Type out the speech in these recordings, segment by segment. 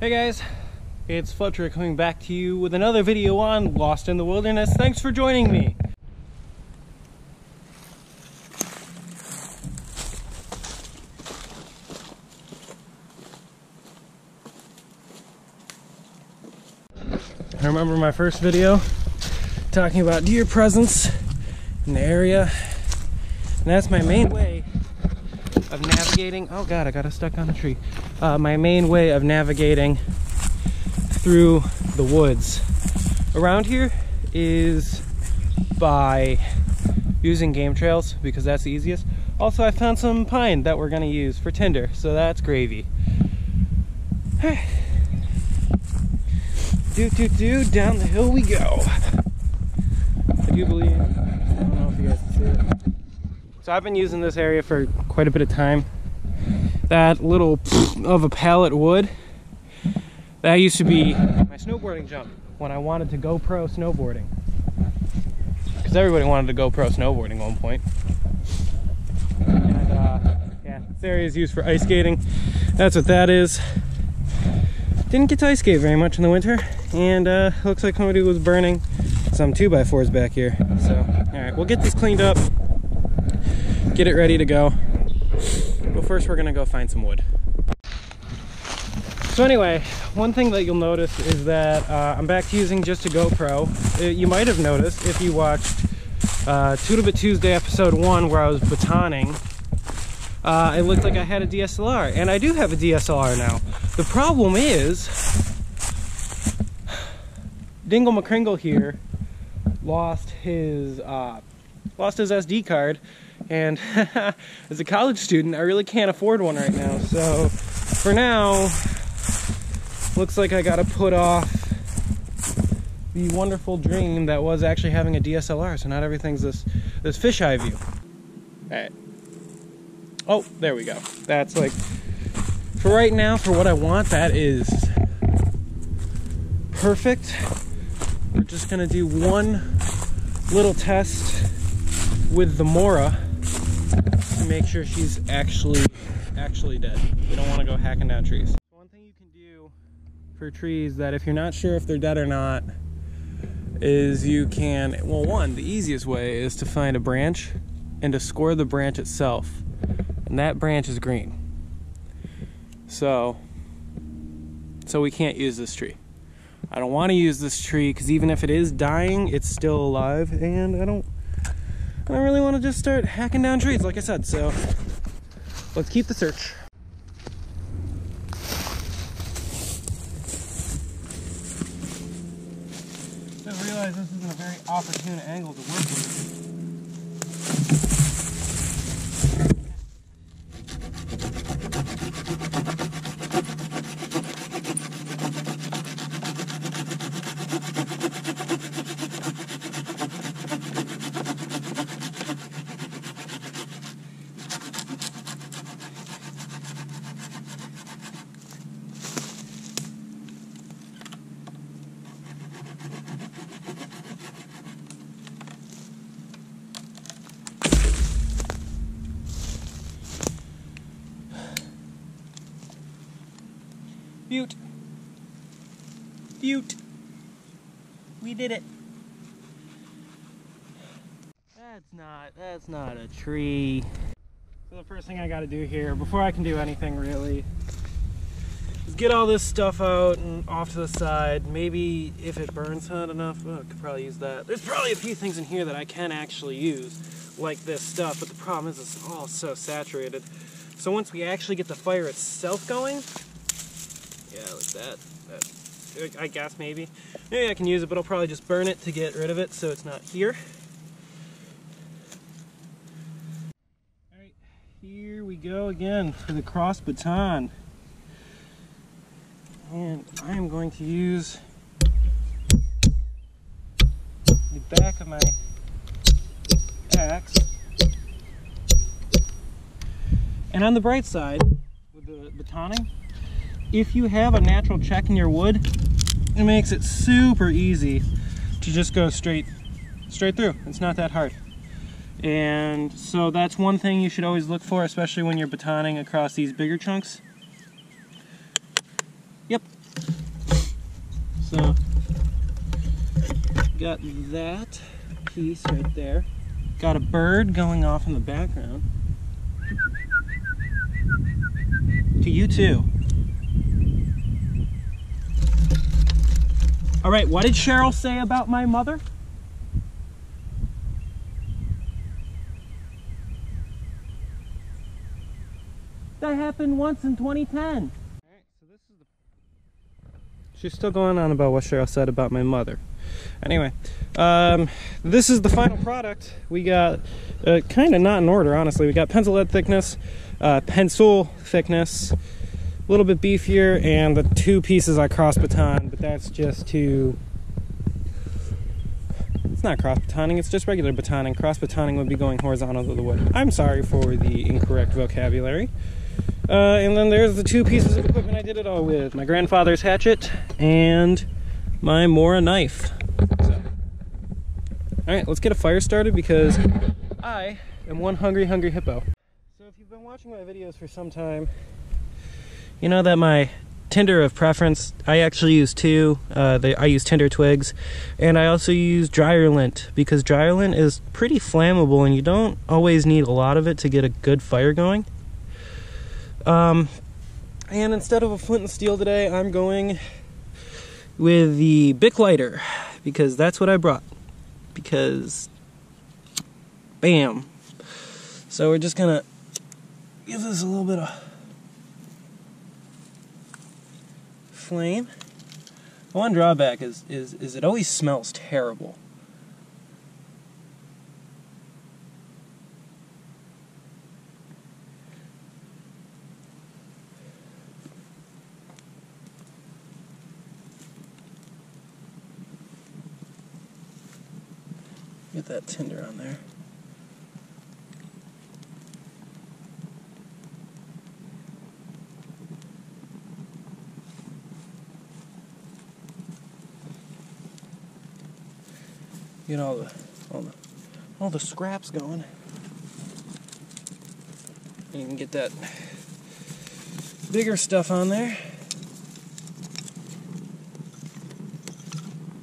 Hey guys, it's Fletcher coming back to you with another video on Lost in the Wilderness. Thanks for joining me. I remember my first video talking about deer presence in the area, and that's my main way of navigating. Oh god, I got stuck on a tree. My main way of navigating through the woods around here is by using game trails, because that's the easiest. Also, I found some pine that we're gonna use for tinder, so that's gravy. Down the hill we go. I do believe, I don't know if you guys can see it. So I've been using this area for quite a bit of time. That little of a pallet wood, that used to be my snowboarding jump when I wanted to go pro snowboarding. Because everybody wanted to go pro snowboarding at one point. And yeah, this area is used for ice skating. That's what that is. Didn't get to ice skate very much in the winter, and looks like somebody was burning some 2x4s back here. So, alright, we'll get this cleaned up, get it ready to go. But first we're gonna go find some wood. So anyway, one thing that you'll notice is that I'm back to using just a GoPro. You might have noticed if you watched Toodle-Bit Tuesday episode 1 where I was batoning. It looked like I had a DSLR, and I do have a DSLR now. The problem is, Dingle McCringle here lost his SD card, and as a college student, I really can't afford one right now. So for now, looks like I gotta put off the wonderful dream that was actually having a DSLR. So not everything's this fisheye view. All right. Oh, there we go. That's like, for right now, for what I want, that is perfect. We're just gonna do one little test with the Mora to make sure she's actually dead. We don't want to go hacking down trees. One thing you can do for trees that if you're not sure if they're dead or not is you can, well, one, the easiest way is to find a branch and to score the branch itself. And that branch is green. So we can't use this tree. I don't want to use this tree because even if it is dying, it's still alive, and I don't really want to just start hacking down trees, like I said. So let's keep the search. I realize this isn't a very opportune angle to work with. Butte. We did it. That's not a tree. So the first thing I gotta do here, before I can do anything really, is get all this stuff out and off to the side. Maybe if it burns hot enough, I could probably use that. There's probably a few things in here that I can actually use, like this stuff, but the problem is it's all so saturated. So once we actually get the fire itself going, yeah, like that. I guess maybe I can use it, but I'll probably just burn it to get rid of it so it's not here. Alright, here we go again for the cross baton. And I am going to use the back of my axe. And on the bright side, with the batoning, if you have a natural check in your wood, it makes it super easy to just go straight through. It's not that hard. And so that's one thing you should always look for, especially when you're batoning across these bigger chunks. Yep, So, got that piece right there. Got a bird going off in the background. To you too. All right, what did Cheryl say about my mother? That happened once in 2010. All right, so this is She's still going on about what Cheryl said about my mother. Anyway, this is the final product. We got, kind of not in order, honestly. We got pencil lead thickness, pencil thickness, a little bit beefier, and the two pieces I cross baton, but that's just to... It's not cross batoning, it's just regular batoning. Cross batoning would be going horizontal to the wood. I'm sorry for the incorrect vocabulary. And then there's the two pieces of equipment I did it all with. My grandfather's hatchet and my Mora knife. So. Alright, let's get a fire started because I am one hungry hippo. So if you've been watching my videos for some time, you know that my tinder of preference, I actually use two. I use tinder twigs, and I also use dryer lint because dryer lint is pretty flammable and you don't always need a lot of it to get a good fire going. And instead of a flint and steel today, I'm going with the Bic lighter because that's what I brought. Because, bam. So we're just gonna give this a little bit of flame. One drawback is it always smells terrible. Get that tinder on there. Get all the scraps going. And you can get that bigger stuff on there.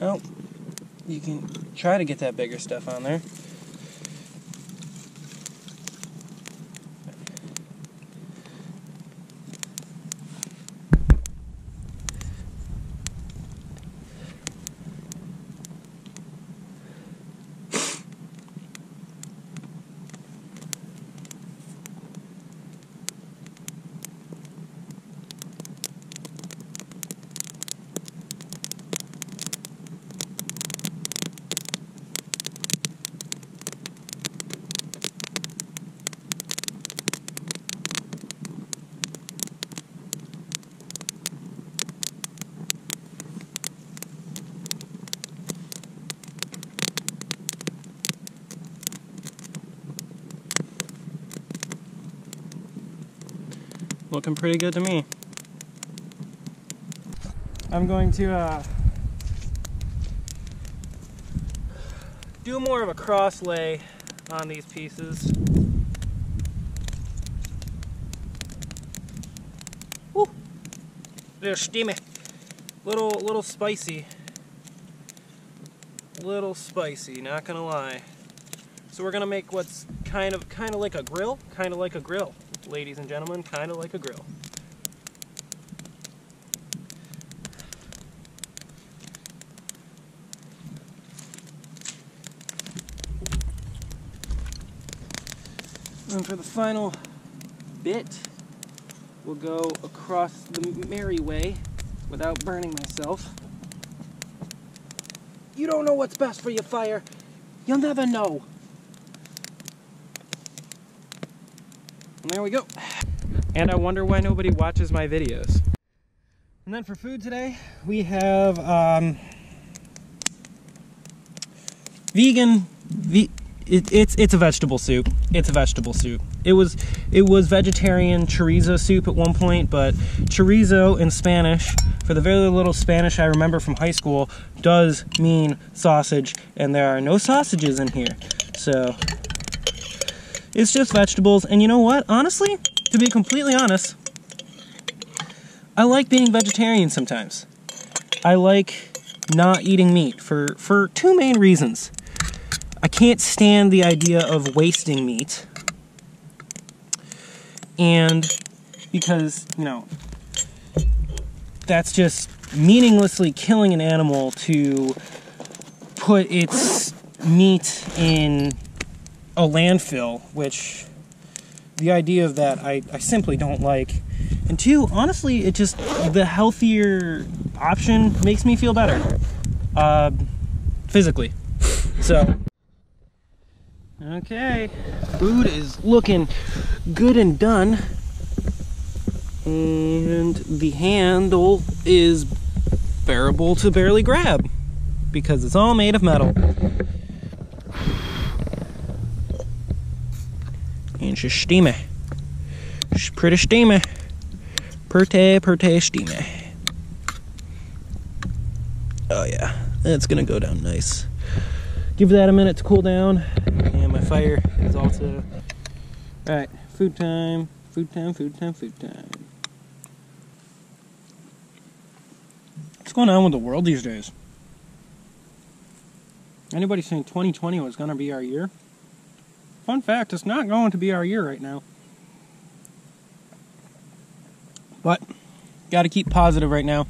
Oh, you can try to get that bigger stuff on there. Looking pretty good to me. I'm going to do more of a cross lay on these pieces. Woo! They're steamy. Little spicy. Little spicy, not gonna lie. So we're gonna make what's kind of like a grill, ladies and gentlemen, kind of like a grill. And for the final bit, we'll go across the merry way without burning myself. You don't know what's best for your fire. You'll never know. And there we go. And I wonder why nobody watches my videos. And then for food today, we have vegan. It's a vegetable soup. It's a vegetable soup. It was vegetarian chorizo soup at one point, but chorizo in Spanish, for the very little Spanish I remember from high school, does mean sausage, and there are no sausages in here. So it's just vegetables, and you know what? Honestly, to be completely honest, I like being vegetarian sometimes. I like not eating meat for two main reasons. I can't stand the idea of wasting meat. And because, you know, that's just meaninglessly killing an animal to put its meat in a landfill, which the idea of that I simply don't like. And two, honestly, it just, the healthier option makes me feel better, physically. So, okay, food is looking good and done. And the handle is bearable to barely grab because it's all made of metal. And she's steamy. She's pretty steamy. Pretty steamy. Oh yeah, it's gonna go down nice. Give that a minute to cool down. And my fire is also... Alright, food time. Food time, food time, food time. What's going on with the world these days? Anybody saying 2020 was going to be our year? Fun fact, it's not going to be our year right now. But, got to keep positive right now.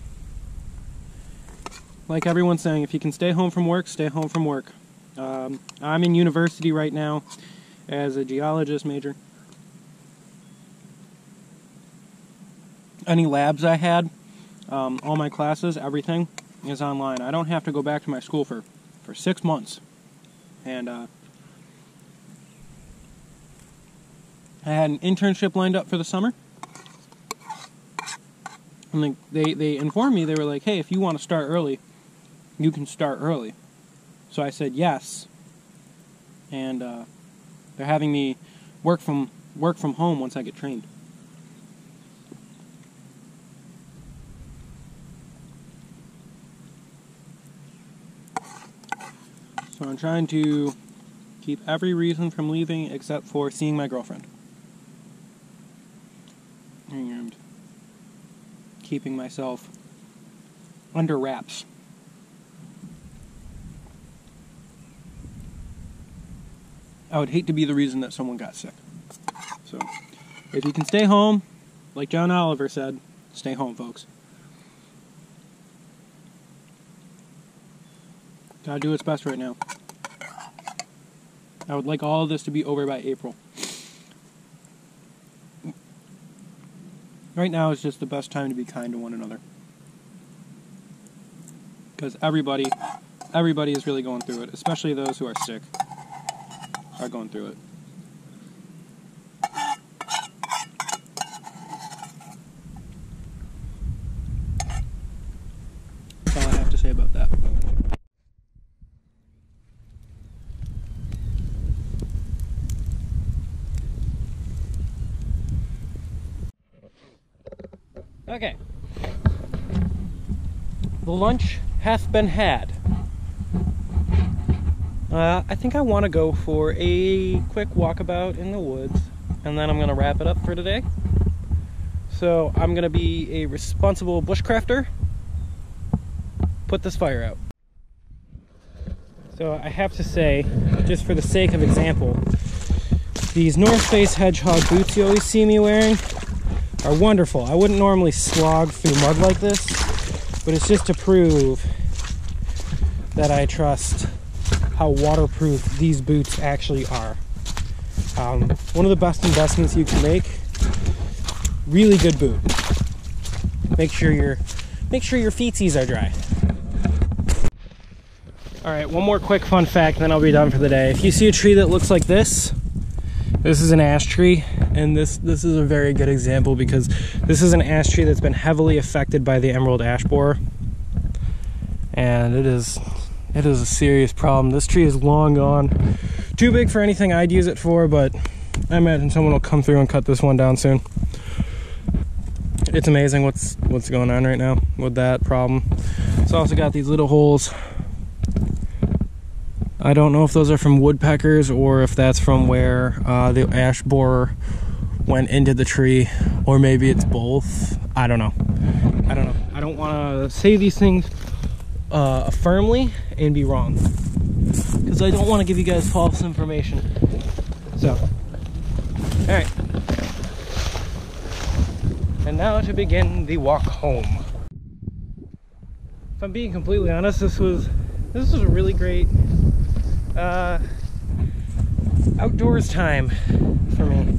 Like everyone's saying, if you can stay home from work, stay home from work. I'm in university right now as a geologist major. Any labs I had, all my classes, everything is online. I don't have to go back to my school for 6 months. And I had an internship lined up for the summer. And they informed me, they were like, hey, if you want to start early, you can start early. So I said yes. And they're having me work from home once I get trained. So I'm trying to keep every reason from leaving except for seeing my girlfriend. And keeping myself under wraps. I would hate to be the reason that someone got sick. So, if you can stay home, like John Oliver said, stay home, folks. Gotta do its best right now. I would like all of this to be over by April. Right now is just the best time to be kind to one another. Because everybody is really going through it, especially those who are sick are going through it. That's all I have to say about that. Okay. The lunch hath been had. I think I want to go for a quick walkabout in the woods, and then I'm going to wrap it up for today. So I'm going to be a responsible bushcrafter. Put this fire out. So I have to say, just for the sake of example, these North Face Hedgehog boots you always see me wearing are wonderful. I wouldn't normally slog through mud like this, but it's just to prove that I trust how waterproof these boots actually are. One of the best investments you can make. Really good boot. Make sure your feetsies are dry. Alright, one more quick fun fact, then I'll be done for the day. If you see a tree that looks like this is an ash tree, and this is a very good example because this is an ash tree that's been heavily affected by the emerald ash borer. And it is a serious problem. This tree is long gone. Too big for anything I'd use it for, but I imagine someone will come through and cut this one down soon. It's amazing what's going on right now with that problem. It's also got these little holes. I don't know if those are from woodpeckers or if that's from where the ash borer went into the tree, or maybe it's both. I don't know. I don't want to say these things firmly and be wrong, because I don't want to give you guys false information. So, all right. And now to begin the walk home. If I'm being completely honest, this was a really great outdoors time for me.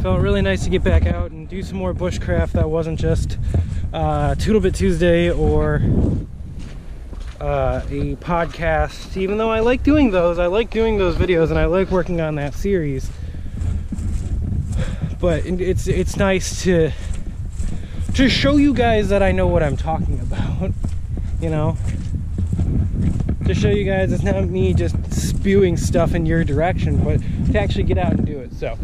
Felt really nice to get back out and do some more bushcraft that wasn't just Toodle Bit Tuesday or a podcast. Even though I like doing those videos and I like working on that series. But it's nice to show you guys that I know what I'm talking about, you know? To show you guys it's not me just spewing stuff in your direction, but to actually get out and do it. So,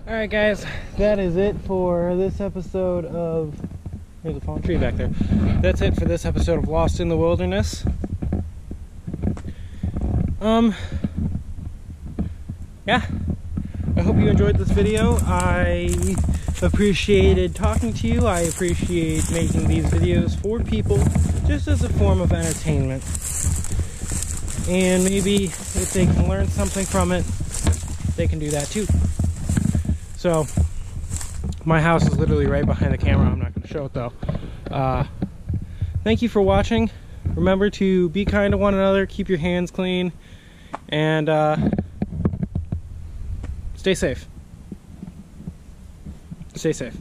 alright guys, that is it for this episode of... There's a fallen tree back there. That's it for this episode of Lost in the Wilderness. Yeah. I hope you enjoyed this video. I appreciated talking to you. I appreciate making these videos for people just as a form of entertainment. And maybe if they can learn something from it, they can do that too. So, my house is literally right behind the camera. I'm not going to show it though. Thank you for watching. Remember to be kind to one another, keep your hands clean, and stay safe. Stay safe.